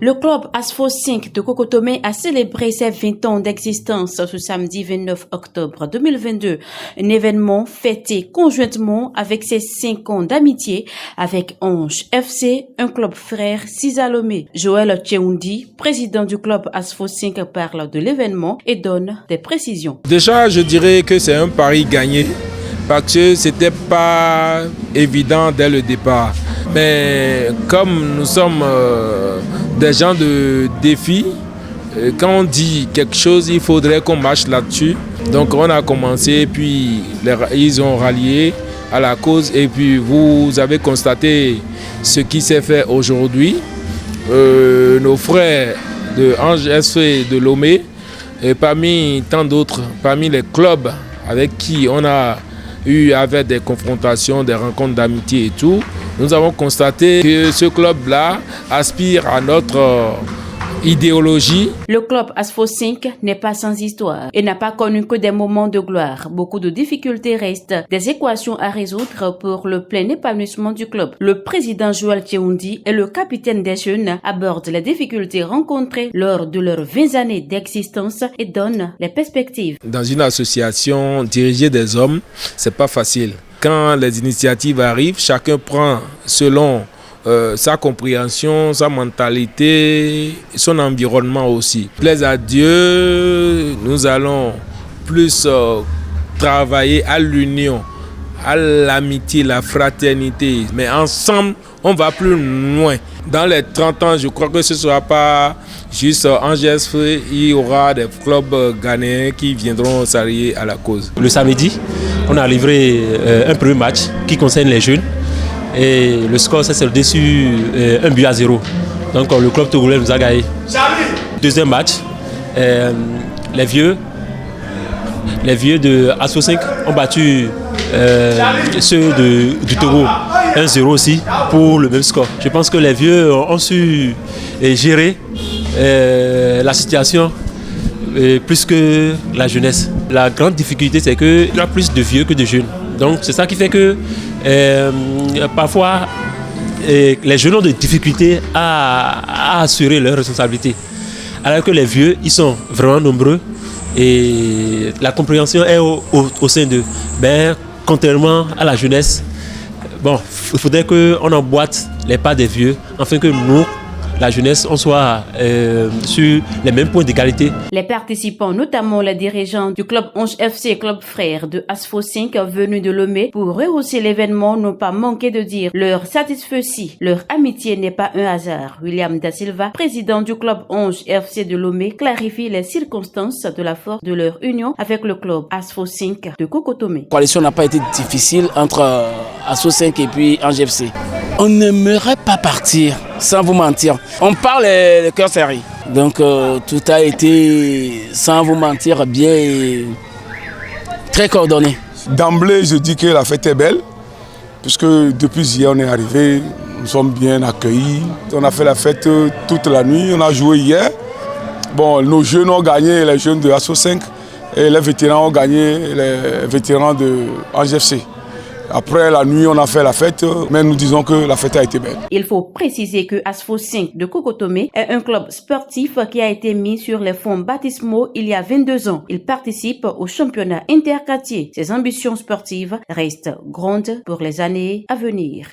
Le club ASFO 5 de Kokotomé a célébré ses 20 ans d'existence ce samedi 29 octobre 2022. Un événement fêté conjointement avec ses 5 ans d'amitié avec Ange FC, un club frère Cisalomé. Joël Tcheundi, président du club ASFO 5, parle de l'événement et donne des précisions. Déjà, je dirais que c'est un pari gagné parce que c'était pas évident dès le départ. Mais comme nous sommes des gens de défi, quand on dit quelque chose, il faudrait qu'on marche là-dessus. Donc on a commencé, puis ils ont rallié à la cause. Et puis vous avez constaté ce qui s'est fait aujourd'hui. Nos frères de Ange SV et de Lomé, et parmi tant d'autres, parmi les clubs avec qui on a eu avec des confrontations, des rencontres d'amitié et tout, nous avons constaté que ce club-là aspire à notre idéologie. Le club ASFO 5 n'est pas sans histoire et n'a pas connu que des moments de gloire. Beaucoup de difficultés restent, des équations à résoudre pour le plein épanouissement du club. Le président Joël Tcheundi et le capitaine des jeunes abordent les difficultés rencontrées lors de leurs 20 années d'existence et donnent les perspectives. Dans une association, diriger des hommes, c'est pas facile. Quand les initiatives arrivent, chacun prend selon sa compréhension, sa mentalité, son environnement aussi. Plaise à Dieu, nous allons plus travailler à l'union, à l'amitié, la fraternité. Mais ensemble, on va plus loin. Dans les 30 ans, je crois que ce ne sera pas juste Ange SV, il y aura des clubs ghanéens qui viendront s'allier à la cause. Le samedi, on a livré un premier match qui concerne les jeunes. Et le score s'est soldé sur 1-0. Donc le club togolais nous a gagné. Deuxième match, les vieux de ASFO 5 ont battu ceux du Togo 1-0 aussi pour le même score. Je pense que les vieux ont su gérer la situation plus que la jeunesse. La grande difficulté, c'est qu'il y a plus de vieux que de jeunes. Donc c'est ça qui fait que parfois les jeunes ont des difficultés à assurer leurs responsabilités. Alors que les vieux, ils sont vraiment nombreux et la compréhension est au sein d'eux. Mais contrairement à la jeunesse, bon, il faudrait qu'on emboîte les pas des vieux afin que nous, la jeunesse, on soit sur les mêmes points d'égalité. Les participants, notamment les dirigeants du club Ange FC, club frère de ASFO 5 venus de Lomé pour rehausser l'événement, n'ont pas manqué de dire leur satisfaction. Leur amitié n'est pas un hasard. William Da Silva, président du club Ange FC de Lomé, clarifie les circonstances de la force de leur union avec le club ASFO 5 de Kokotomé. La coalition n'a pas été difficile entre ASFO 5 et puis Ange FC. On n'aimerait pas partir, sans vous mentir. On parle le cœur serré. Donc tout a été, sans vous mentir, bien et très coordonné. D'emblée, je dis que la fête est belle, puisque depuis hier on est arrivé, nous sommes bien accueillis. On a fait la fête toute la nuit, on a joué hier. Bon, nos jeunes ont gagné, les jeunes de ASFO 5, et les vétérans ont gagné, les vétérans de Ange FC. Après la nuit, on a fait la fête, mais nous disons que la fête a été belle. Il faut préciser que ASFO 5 de Kokotomé est un club sportif qui a été mis sur les fonds baptismaux il y a 22 ans. Il participe au championnat interquartier. Ses ambitions sportives restent grandes pour les années à venir.